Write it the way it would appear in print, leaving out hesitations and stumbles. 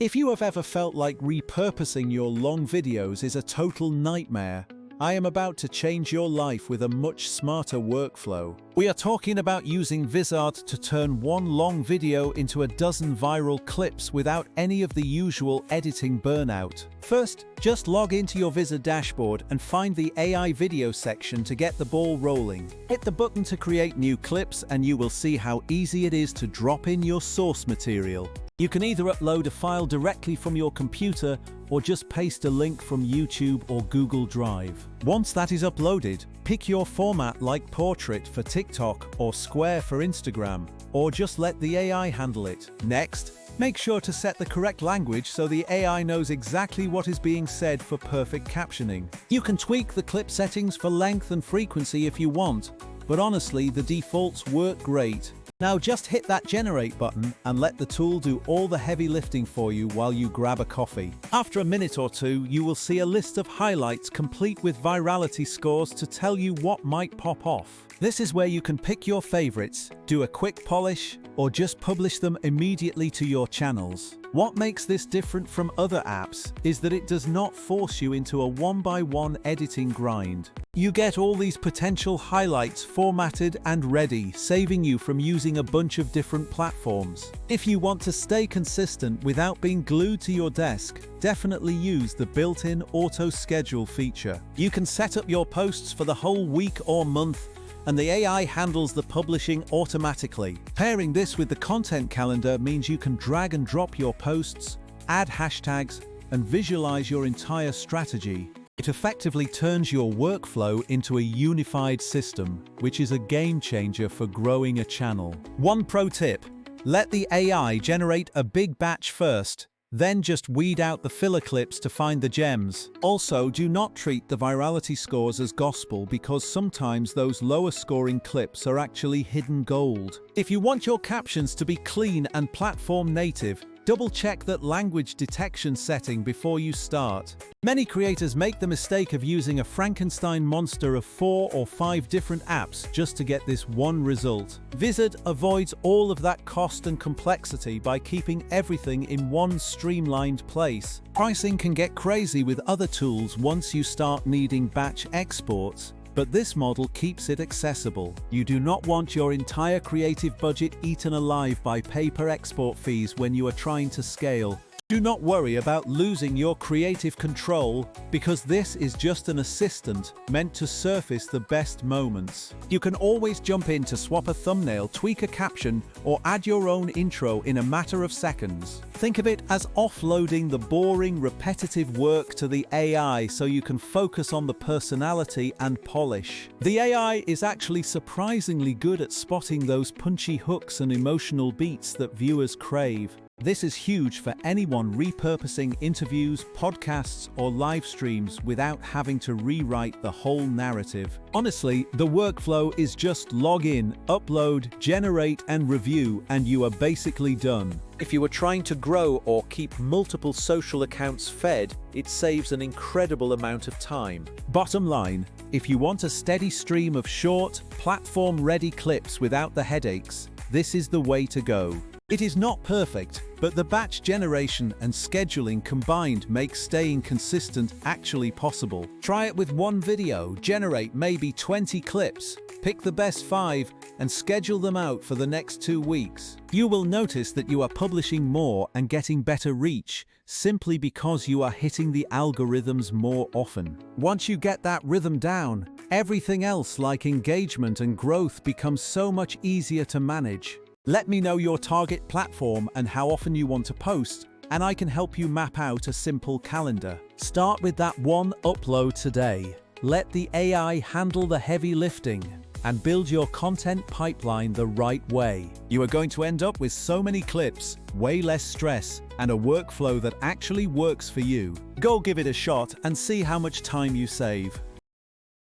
If you have ever felt like repurposing your long videos is a total nightmare, I am about to change your life with a much smarter workflow. We are talking about using Vizard to turn one long video into a dozen viral clips without any of the usual editing burnout. First, just log into your Vizard dashboard and find the AI video section to get the ball rolling. Hit the button to create new clips and you will see how easy it is to drop in your source material. You can either upload a file directly from your computer or just paste a link from YouTube or Google Drive. Once that is uploaded, pick your format like portrait for TikTok or square for Instagram, or just let the AI handle it. Next, make sure to set the correct language so the AI knows exactly what is being said for perfect captioning. You can tweak the clip settings for length and frequency if you want, but honestly, the defaults work great. Now just hit that generate button and let the tool do all the heavy lifting for you while you grab a coffee. After a minute or two, you will see a list of highlights complete with virality scores to tell you what might pop off. This is where you can pick your favorites, do a quick polish, or just publish them immediately to your channels. What makes this different from other apps is that it does not force you into a one-by-one editing grind. You get all these potential highlights formatted and ready, saving you from using a bunch of different platforms. If you want to stay consistent without being glued to your desk, definitely use the built-in auto schedule feature. You can set up your posts for the whole week or month, and the AI handles the publishing automatically. Pairing this with the content calendar means you can drag and drop your posts, add hashtags, and visualize your entire strategy. It effectively turns your workflow into a unified system, which is a game changer for growing a channel. One pro tip: let the AI generate a big batch first, then just weed out the filler clips to find the gems. Also, do not treat the virality scores as gospel because sometimes those lower scoring clips are actually hidden gold. If you want your captions to be clean and platform native, double-check that language detection setting before you start. Many creators make the mistake of using a Frankenstein monster of 4 or 5 different apps just to get this one result. Vizard avoids all of that cost and complexity by keeping everything in one streamlined place. Pricing can get crazy with other tools once you start needing batch exports, but this model keeps it accessible. You do not want your entire creative budget eaten alive by paper export fees when you are trying to scale. Do not worry about losing your creative control because this is just an assistant meant to surface the best moments. You can always jump in to swap a thumbnail, tweak a caption, or add your own intro in a matter of seconds. Think of it as offloading the boring, repetitive work to the AI so you can focus on the personality and polish. The AI is actually surprisingly good at spotting those punchy hooks and emotional beats that viewers crave. This is huge for anyone repurposing interviews, podcasts, or live streams without having to rewrite the whole narrative. Honestly, the workflow is just log in, upload, generate, and review, and you are basically done. If you are trying to grow or keep multiple social accounts fed, it saves an incredible amount of time. Bottom line, if you want a steady stream of short, platform-ready clips without the headaches, this is the way to go. It is not perfect, but the batch generation and scheduling combined make staying consistent actually possible. Try it with one video, generate maybe 20 clips, pick the best 5, and schedule them out for the next 2 weeks. You will notice that you are publishing more and getting better reach, simply because you are hitting the algorithms more often. Once you get that rhythm down, everything else like engagement and growth becomes so much easier to manage. Let me know your target platform and how often you want to post, and I can help you map out a simple calendar. Start with that one upload today. Let the AI handle the heavy lifting and build your content pipeline the right way. You are going to end up with so many clips, way less stress, and a workflow that actually works for you. Go give it a shot and see how much time you save.